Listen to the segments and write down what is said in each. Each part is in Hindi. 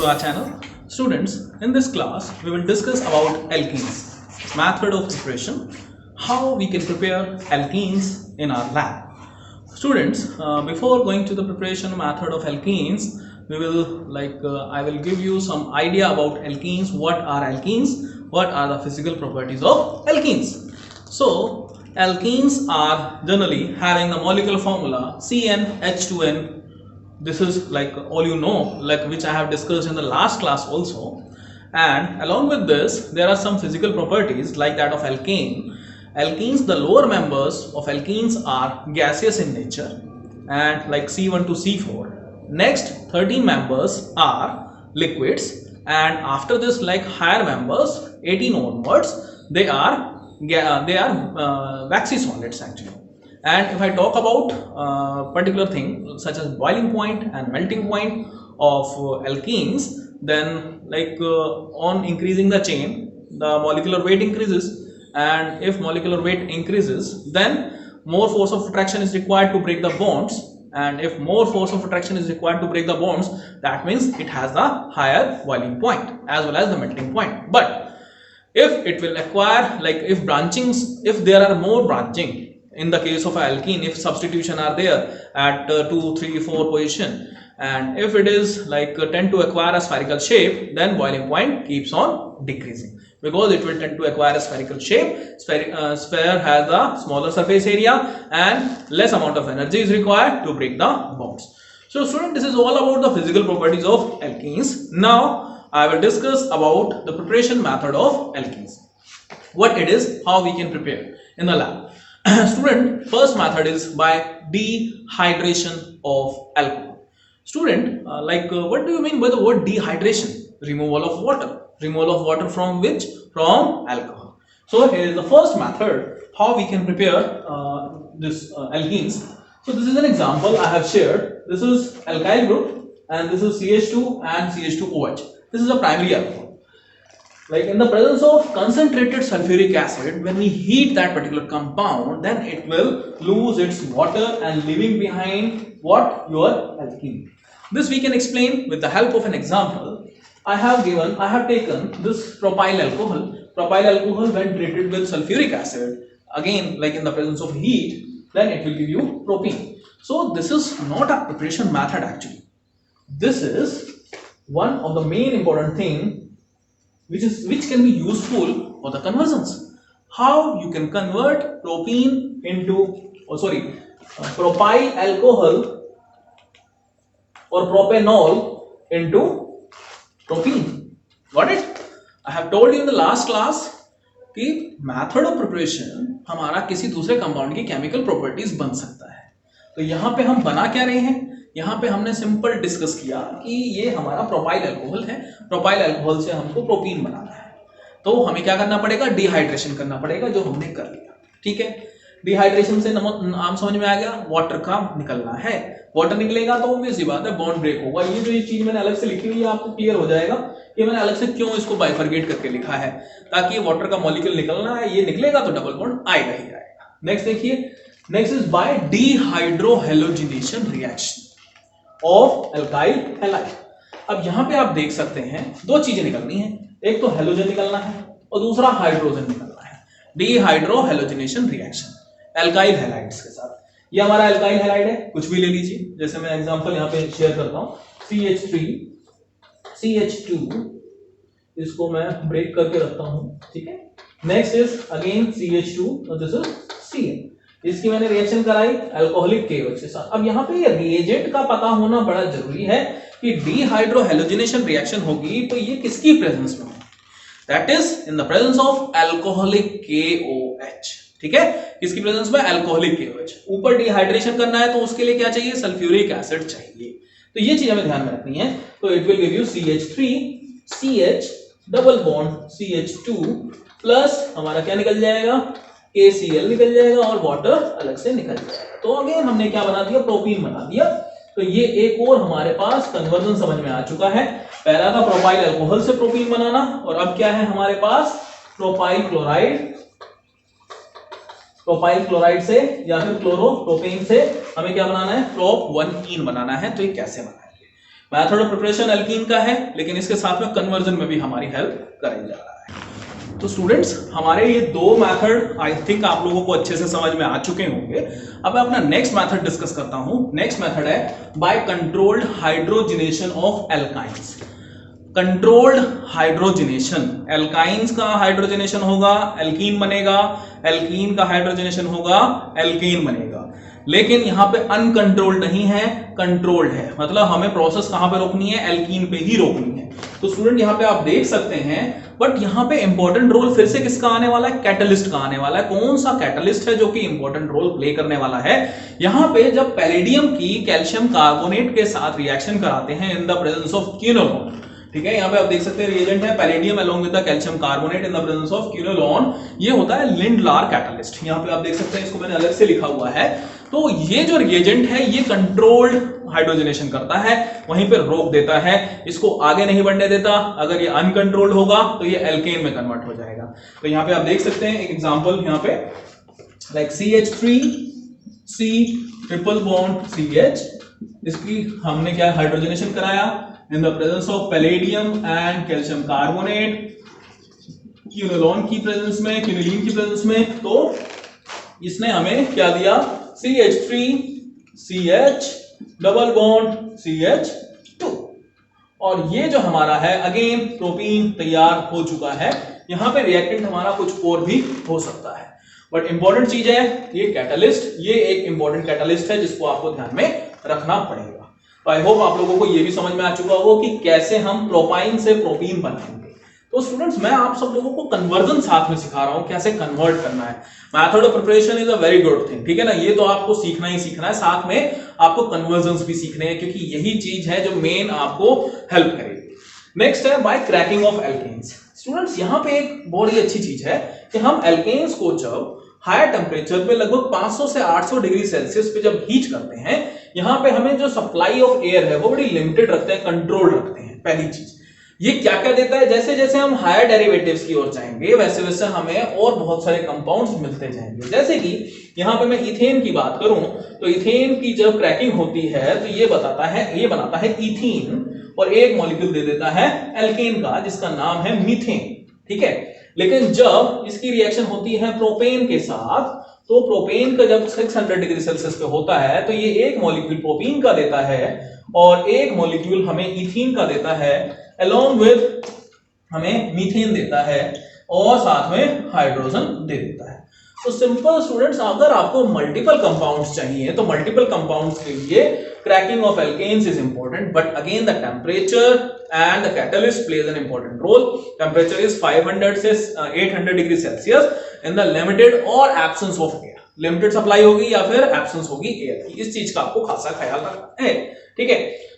to our channel. Students, in this class we will discuss about alkenes, method of preparation, how we can prepare alkenes in our lab. Students, before going to the preparation method of alkenes, we will I will give you some idea about alkenes. What are alkenes? What are the physical properties of alkenes? So alkenes are generally having the molecular formula CnH2n. This is like all you know, like which I have discussed in the last class also. And along with this, there are some physical properties like that of alkane. Alkenes, the lower members of alkenes are gaseous in nature, and like C1 to C4. Next 13 members are liquids, and after this, like higher members 18 onwards, they are waxy solids actually. And if I talk about particular thing such as boiling point and melting point of alkenes, then on increasing the chain, the molecular weight increases, and if molecular weight increases, then more force of attraction is required to break the bonds, and if more force of attraction is required to break the bonds, that means it has the higher boiling point as well as the melting point. But if it will acquire, like if there are more branching in the case of alkene, if substitution are there at 2, 3, 4 position, and if it is tend to acquire a spherical shape, then boiling point keeps on decreasing, because it will tend to acquire a spherical shape. Sphere has a smaller surface area and less amount of energy is required to break the bonds. So student, this is all about the physical properties of alkenes. Now I will discuss about the preparation method of alkenes, what it is, how we can prepare in the lab. Student, first method is by dehydration of alcohol. Student, what do you mean by the word dehydration? Removal of water. Removal of water from which? From alcohol. So here is the first method how we can prepare this alkenes. So this is an example I have shared. This is alkyl group and this is CH2 and CH2OH. This is a primary alcohol. Like in the presence of concentrated sulfuric acid, when we heat that particular compound, then it will lose its water and leaving behind what? Your alkene. This we can explain with the help of an example. I have taken this propyl alcohol. Propyl alcohol, when treated with sulfuric acid, again like in the presence of heat, then it will give you propene. So this is not a preparation method actually. This is one of the main important thing which can be useful for the conversions. How you can convert propene into propyl alcohol or propanol into propene. Got it? I have told you in the last class कि method of preparation हमारा किसी दूसरे कंपाउंड की केमिकल प्रॉपर्टीज बन सकता है. तो यहाँ पे हम बना क्या रहे हैं? यहाँ पे हमने सिंपल डिस्कस किया कि ये हमारा प्रोपाइल अल्कोहल है. प्रोपाइल अल्कोहल से हमको प्रोपीन बनाना है, तो हमें क्या करना पड़ेगा? डिहाइड्रेशन करना पड़ेगा, जो हमने कर लिया. ठीक है, डिहाइड्रेशन से नाम समझ में आ गया, वाटर का निकलना है. वाटर निकलेगा तो ऑब्वियस सी बात है बॉन्ड ब्रेक होगा. ये चीज मैंने अलग से लिखी हुई है, आपको क्लियर हो जाएगा कि मैंने अलग से क्यों इसको बाइफरगेट करके लिखा है, ताकि वाटर का मॉलिक्यूल निकलना है, ये निकलेगा तो डबल बॉन्ड आएगा ही आएगा. नेक्स्ट देखिए, next is by dehydrohalogenation reaction of alkyl halide. अब यहाँ पे आप देख सकते हैं दो चीजें निकलनी है, एक तो हेलोजन निकलना है और दूसरा हाइड्रोजन निकलना है. डिहाइड्रोहेलोजिनेशन रिएक्शन एल्काइल हैलाइड्स के साथ. ये हमारा एल्काइल हैलाइड है, कुछ भी ले लीजिए. जैसे मैं एग्जांपल यहाँ पे शेयर करता हूँ, CH3 CH2, इसको मैं ब्रेक करके रखता हूँ. ठीक है, नेक्स्ट इज अगेन CH2 और दिस इज Cl. इसकी मैंने रिएक्शन कराई अल्कोहलिक KOH के साथ. अब यहाँ पे ये रिएजेंट का पता होना बड़ा जरूरी है कि डिहाइड्रोहेलोजिनेशन रिएक्शन होगी तो ये किसकी प्रेजेंस में होगी? That is in the presence of alcoholic KOH. ठीक है, किसकी प्रेजेंस में? Alcoholic KOH. ऊपर डिहाइड्रेशन करना है तो उसके लिए क्या चाहिए? सल्फ्यूरिक एसिड चाहिए. तो ये चीज हमें ध्यान में रखनी है. तो it will give you CH3 CH double bond CH2 plus हमारा क्या निकल जाएगा? KCl निकल जाएगा और वाटर अलग से निकल जाएगा. तो अगेन हमने क्या बना दिया? प्रोपीन बना दिया. तो ये एक और हमारे पास कन्वर्जन समझ में आ चुका है. पहला था प्रोपाइल अल्कोहल से प्रोपीन बनाना, और अब क्या है हमारे पास? प्रोपाइल क्लोराइड से या फिर क्लोरोप्रोपेन से हमें क्या बनाना है? प्रोप 1 ईन बनाना है. तो ये कैसे बनाएंगे? मेथड ऑफ प्रिपरेशन एल्कीन का है, लेकिन इसके साथ में कन्वर्जन में भी हमारी हेल्प करने जा रहा है। तो स्टूडेंट्स, हमारे ये दो मेथड आई थिंक आप लोगों को अच्छे से समझ में आ चुके होंगे। अब मैं अपना नेक्स्ट मेथड डिस्कस करता हूं। नेक्स्ट मेथड है by controlled hydrogenation of alkynes. Controlled hydrogenation, alkynes का हाइड्रोजिनेशन होगा, एल्कीन बनेगा, एल्कीन का हाइड्रोजिनेशन होगा, एल्कीन बनेगा। लेकिन यहां पे अनकंट्रोल्ड नहीं है, कंट्रोल्ड है। मतलब हमें प्रोसेस कहां पे रोकनी है, एल्कीन पे ही रोकनी है। तो स्टूडेंट यहां पे आप देख सकते हैं, बट यहां पे इंपॉर्टेंट रोल फिर से किसका आने वाला है, कैटलिस्ट का आने वाला है। कौन सा कैटलिस्ट है जो कि इंपॉर्टेंट रोल प्ले करने वाला है? यहां पे जब पैलेडियम की कैल्शियम कार्बोनेट के साथ रिएक्शन कराते हैं in the presence of quinolone, ठीक है, यहां पे आप देख सकते हैं रिएजेंट है palladium along with the calcium carbonate in the presence of quinolone. ये होता है लिंडलार कैटलिस्ट। यहां पे आप देख सकते हैं, इसको मैंने अलग से लिखा हुआ है। तो ये जो रिएजेंट है ये कंट्रोल्ड हाइड्रोजनेशन करता है, वहीं पे रोक देता है, इसको आगे नहीं बढ़ने देता। अगर ये अनकंट्रोल्ड होगा तो ये एल्केन में कन्वर्ट हो जाएगा। तो यहां पे आप देख सकते हैं एक एग्जांपल, यहां पे like CH3C triple bond CH, इसकी हमने क्या हाइड्रोजनेशन कराया in the presence of palladium and calcium carbonate, quinolone की प्रेजेंस में, क्विनोलिन की प्रेजेंस में। तो इसने हमें क्या दिया, CH3CH डबल बॉन्ड CH2। और ये जो हमारा है अगेन प्रोपीन तैयार हो चुका है। यहां पे रिएक्टेंट हमारा कुछ और भी हो सकता है, बट इंपॉर्टेंट चीज है ये कैटलिस्ट, ये एक इंपॉर्टेंट कैटलिस्ट है जिसको आपको ध्यान में रखना पड़ेगा। तो आई होप आप लोगों को ये भी समझ में आ चुका होगा कि कैसे हम प्रोपाइन से प्रोपीन बनाएंगे। तो स्टूडेंट्स, मैं आप सब लोगों को कन्वर्जन साथ में सिखा रहा हूं, कैसे कन्वर्ट करना है। Method of preparation is a very good thing, ठीक है ना, ये तो आपको सीखना ही सीखना है, साथ में आपको कन्वर्जन्स भी सीखने हैं, क्योंकि यही चीज है जो मेन आपको हेल्प करेगी। नेक्स्ट है by cracking of alkanes. Students, यहां पे एक बहुत ही अच्छी चीज है कि हम एल्केन्स को जब हायर टेम्परेचर पे लगभग 500 से 800 डिग्री सेल्सियस पे जब हीट करते हैं, यहां पे हमें जो सप्लाई ऑफ एयर है वो बड़ी लिमिटेड रखते हैं, कंट्रोल रखते हैं। पहली चीज ये क्या क्या देता है, जैसे जैसे हम हायर डेरिवेटिव्स की ओर जाएंगे वैसे वैसे हमें और बहुत सारे कंपाउंड्स मिलते जाएंगे। जैसे कि यहां पे मैं इथेन की बात करूं तो इथेन की जब क्रैकिंग होती है तो ये बनाता है इथीन, और एक मॉलिक्यूल दे देता है एल्केन का जिसका नाम है मीथेन, ठीक है। लेकिन जब इसकी रिएक्शन होती है प्रोपेन के साथ, तो प्रोपेन का जब 600 डिग्री सेल्सियस पे होता है तो ये एक मॉलिक्यूल प्रोपीन का देता है और एक मॉलिक्यूल हमें इथीन का देता है, along with हमें मीथेन देता है और साथ में हाइड्रोजन दे देता है। तो सिंपल स्टूडेंट्स, अगर आपको मल्टीपल कंपाउंड्स चाहिए तो मल्टीपल कंपाउंड्स के लिए cracking of alkanes is important, but again the temperature and the catalyst plays an important role. Temperature is 500 से 800 degree Celsius in the limited और absence of air. Limited supply होगी या फिर एब्सेंस होगी एयर की, इस चीज का आपको खासा ख्याल रखना है, ठीक है।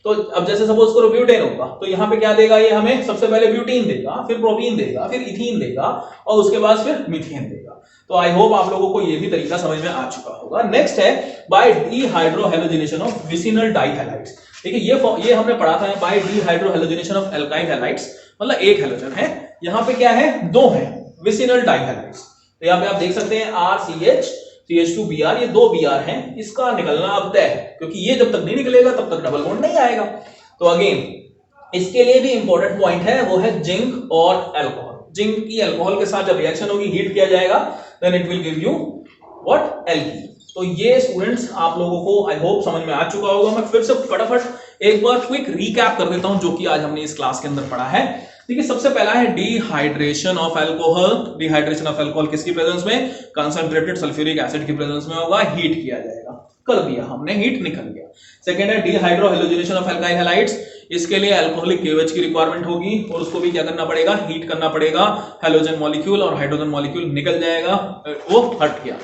तो अब जैसे सपोज करो ब्यूटेन होगा, तो यहां पे क्या देगा, ये हमें सबसे पहले ब्यूटीन देगा, फिर प्रोपीन देगा, फिर इथीन देगा और उसके बाद फिर मीथेन देगा। तो आई होप आप लोगों को ये भी तरीका समझ में आ चुका होगा। नेक्स्ट है by dehydrohalogenation of vicinal dihalides. देखिए ये हमने पढ़ा था by dehydrohalogenation of alkyl halides, मतलब एक हैलोजन है, यहां पे क्या है, दो है विसिनल डाइहैलाइड्स। तो यहां पे आप देख सकते हैं RCH CH2Br, ये दो Br हैं, इसका निकलना अब तय है, क्योंकि ये जब तक नहीं निकलेगा तब तक डबल बॉन्ड नहीं आएगा। तो अगेन इसके लिए भी इंपॉर्टेंट पॉइंट है, वो है जिंक और अल्कोहल। जिंक की अल्कोहल के साथ जब रिएक्शन होगी, हीट किया जाएगा, then it will give you what, alkene. तो ये स्टूडेंट्स आप लोगों को आई होप समझ में आ चुका होगा। मैं फिर से फटाफट एक बार क्विक रिकैप कर देता हूं जो कि आज हमने इस क्लास के अंदर पढ़ा है। देखिए, सबसे पहला है dehydration of alcohol. Dehydration of alcohol किसकी प्रेजेंस में, कंसंट्रेटेड सल्फ्यूरिक एसिड की प्रेजेंस में होगा, हीट किया जाएगा, कर दिया हमने, हीट निकल गया। सेकंड है डिहाइड्रोहेलोजिनेशन ऑफ एल्काइल हैलाइड्स। इसके लिए अल्कोहलिक KOH की रिक्वायरमेंट होगी और उसको भी क्या करना पड़ेगा, हीट करना पड़ेगा, हेलोजन मॉलिक्यूल और हाइड्रोजन मॉलिक्यूल निकल जाएगा, वो हट गया।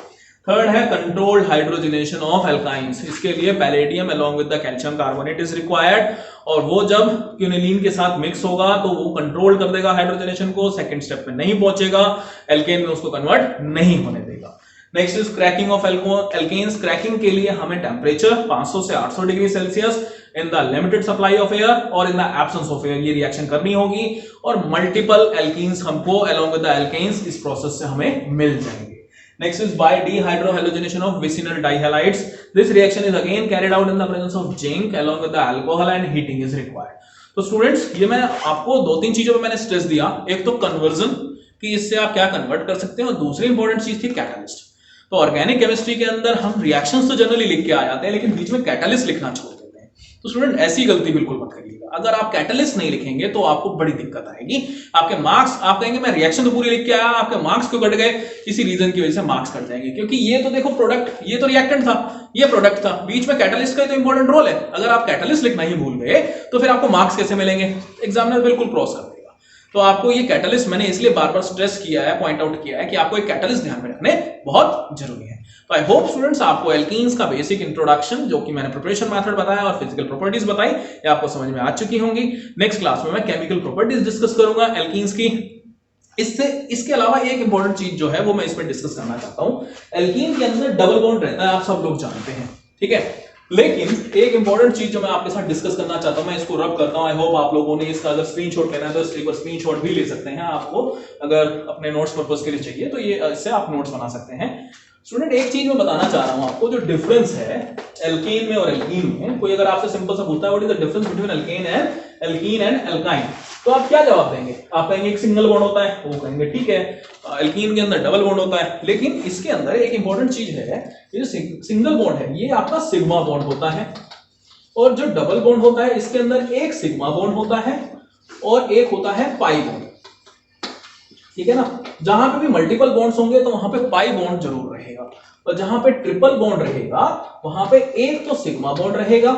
थर्ड है कंट्रोल्ड हाइड्रोजनेशन ऑफ एल्काइंस। इसके लिए palladium along with the calcium carbonate is required, और वो जब क्विनोलिन के साथ मिक्स होगा तो वो कंट्रोल कर देगा हाइड्रोजनेशन को, सेकंड स्टेप पे नहीं पहुंचेगा, एल्केन में उसको कन्वर्ट नहीं होने देगा। Next is cracking of alkanes. Cracking के लिए हमें टेम्परेचर 500 से 800 degree Celsius in the limited supply of air और in the absence of air ये रिएक्शन करनी होगी, और मल्टीपल एल्कीन्स हमको अलोंग विद द एल्केन्स इस प्रोसेस से हमें मिल जाएंगे। Next is by dehydrohalogenation of vicinal dihalides. This reaction is again carried out in the presence of zinc along with the alcohol and heating is required. तो स्टूडेंट्स ये मैं आपको दो तीन चीजों पे मैंने स्ट्रेस दिया, एक तो कन्वर्जन कि इससे आप क्या कन्वर्ट कर सकते हैं, और दूसरी इंपॉर्टेंट चीज थी कैटलिस्ट। तो ऑर्गेनिक केमिस्ट्री के अंदर हम रिएक्शंस तो जनरली लिख के आ जाते हैं, लेकिन बीच में कैटलिस्ट लिखना छोड़ देते हैं। तो स्टूडेंट ऐसी गलती बिल्कुल मत करिएगा। अगर आप कैटलिस्ट नहीं लिखेंगे तो आपको बड़ी दिक्कत आएगी। आपके मार्क्स, आप कहेंगे मैं रिएक्शन तो पूरी लिख के आया, आपके मार्क्स क्यों कट गए? किसी रीजन की वजह से मार्क्स कट जाएंगे, क्योंकि ये तो देखो प्रोडक्ट, ये तो रिएक्टेंट था, ये प्रोडक्ट था, बीच में कैटलिस्ट का तो इंपॉर्टेंट रोल है। अगर आप कैटलिस्ट लिखना ही भूल गए तो फिर आपको मार्क्स कैसे मिलेंगे? एग्जामिनर बिल्कुल क्रॉस कर देगा। तो आपको ये कैटलिस्ट मैंने इसलिए बार बार स्ट्रेस किया है, पॉइंट आउट किया है कि आपको एक कैटलिस्ट ध्यान में रखने बहुत जरूरी है। तो आई होप स्टूडेंट्स आपको एल्कीन्स का बेसिक इंट्रोडक्शन जो कि मैंने प्रिपरेशन मेथड बताया और फिजिकल प्रॉपर्टीज बताई, ये आपको समझ में आ चुकी होंगी। नेक्स्ट क्लास में मैं केमिकल प्रॉपर्टीज डिस्कस करूंगा एल्कीन्स की। इसके अलावा एक इंपॉर्टेंट चीज जो है वो मैं इसमें डिस्कस करना चाहता हूं। एल्कीन के अंदर डबल बॉन्ड रहता है, आप सब लोग जानते हैं, ठीक है। लेकिन एक इंपॉर्टेंट चीज जो मैं आपके साथ डिस्कस करना चाहता हूं, मैं इसको रब करता हूं। आई होप आप लोगों ने इसका अगर स्क्रीनशॉट लेना है तो एक बार स्क्रीनशॉट भी ले सकते हैं। आपको अगर अपने नोट्स पर्पस के लिए चाहिए तो ये इससे आप नोट्स बना सकते हैं। स्टूडेंट एक चीज मैं बताना चाह रहा हूं आपको, जो डिफरेंस है एल्कीन में और एल्कीन में। कोई अगर आपसे सिंपल सा पूछता है what is the difference between alkene and alkyne, तो आप क्या जवाब देंगे? आप कहेंगे एक सिंगल बॉन्ड होता है, वो कहेंगे ठीक है। एल्कीन के अंदर डबल बॉन्ड होता है, लेकिन इसके अंदर एक इंपॉर्टेंट चीज है, ये जो सिंगल बॉन्ड है ये आपका सिग्मा बॉन्ड होता है, और जो डबल बॉन्ड होता है इसके अंदर एक सिग्मा बॉन्ड होता है और एक होता है पाई बॉन्ड, ठीक है ना। जहां पे भी मल्टीपल बॉन्ड्स होंगे तो वहां पे पाई बॉन्ड जरूर रहेगा, और जहां पे ट्रिपल बॉन्ड रहेगा वहां पे एक तो सिग्मा बॉन्ड रहेगा,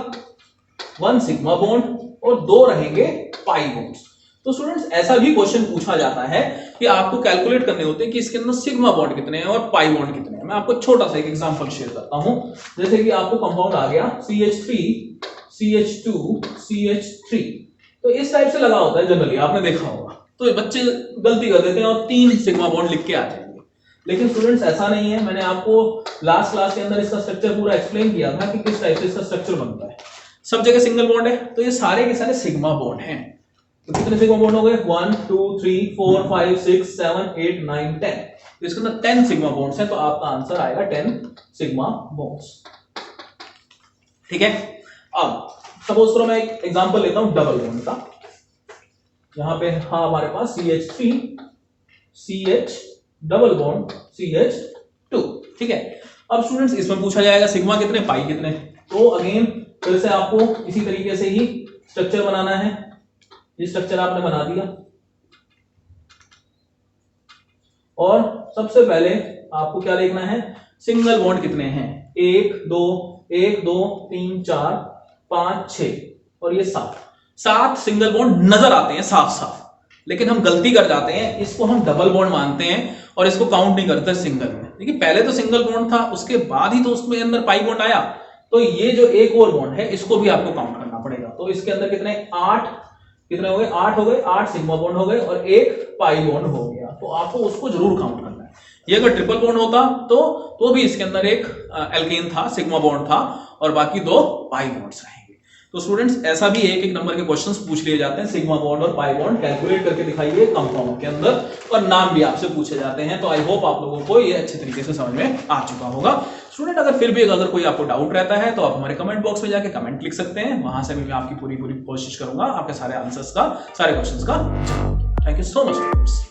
वन सिग्मा बॉन्ड, और दो रहेंगे पाई बॉन्ड्स। तो स्टूडेंट्स ऐसा भी क्वेश्चन पूछा जाता है कि आपको कैलकुलेट करने होते हैं कि इसके अंदर सिग्मा बॉन्ड कितने हैं और पाई बॉन्ड कितने हैं। मैं आपको छोटा सा एक एग्जांपल शेयर करता हूं। जैसे कि आपको कंपाउंड आ गया CH3 CH2 CH3, तो इस टाइप से लगा होता है जनरली, आपने देखा होगा। तो बच्चे गलती कर देते हैं और 3 सिग्मा बॉन्ड लिख के आ जाएंगे, लेकिन स्टूडेंट्स ऐसा नहीं है। मैंने आपको लास्ट क्लास के अंदर इसका स्ट्रक्चर पूरा एक्सप्लेन किया था कि किस टाइप से इसका स्ट्रक्चर बनता है। सब जगह सिंगल बॉन्ड है, तो ये सारे के सारे सिग्मा बॉन्ड हैं। तो कितने सिग्मा बॉन्ड हो गए? 1 2 3 4 5 6 7 8 9 10। तो इसके अंदर 10 सिग्मा बॉन्ड्स हैं, तो आपका आंसर आएगा 10 सिग्मा बॉन्ड्स, ठीक है। अब सपोज करो मैं एक एग्जांपल लेता हूं डबल बॉन्ड का। यहां पे हाँ हमारे पास CH3 CH double bond CH2, ठीक है। अब स्टूडेंट्स इसमें पूछा जाएगा सिग्मा कितने, पाई कितने। तो अगेन फिर से आपको इसी तरीके से ही स्ट्रक्चर बनाना है। ये स्ट्रक्चर आपने बना दिया, और सबसे पहले आपको क्या देखना है, सिंगल बॉन्ड कितने हैं। 1 2 3 4 5 6 और ये 7 सिंगल बॉन्ड नजर आते हैं साफ साफ, लेकिन हम गलती कर जाते हैं, इसको हम डबल बॉन्ड मानते हैं और इसको काउंट नहीं करते सिंगल में। देखिए पहले तो सिंगल बॉन्ड था, उसके बाद ही तो उसमें अंदर पाई बॉन्ड आया। तो ये जो एक और बॉन्ड है इसको भी आपको काउंट करना पड़ेगा। तो इसके अंदर कितने 8 कितने हो गए 8 हो गए, 8 सिग्मा बॉन्ड हो गए और एक पाई बॉन्ड हो गया। तो आपको उसको जरूर काउंट करना है। ये अगर ट्रिपल बॉन्ड होता तो भी इसके अंदर एक एल्केन था, सिग्मा बॉन्ड था, और बाकी 2 पाई बॉन्ड्स रहेंगे। तो स्टूडेंट्स ऐसा भी एक एक नंबर के क्वेश्चंस पूछ लिए जाते हैं, सिग्मा बॉन्ड और पाई बॉन्ड कैलकुलेट करके दिखाइए कंपाउंड के अंदर, और नाम भी आपसे पूछे जाते हैं। तो आई होप आप लोगों को ये अच्छे तरीके से समझ में आ चुका होगा। स्टूडेंट अगर फिर भी अगर कोई आपको डाउट रहता है तो आप हमारे कमेंट बॉक्स में जाके कमेंट लिख सकते हैं, वहां से भी मैं आपकी पूरी कोशिश करूंगा आपके सारे आंसर्स का, सारे क्वेश्चंस का जवाब। Thank you so much students.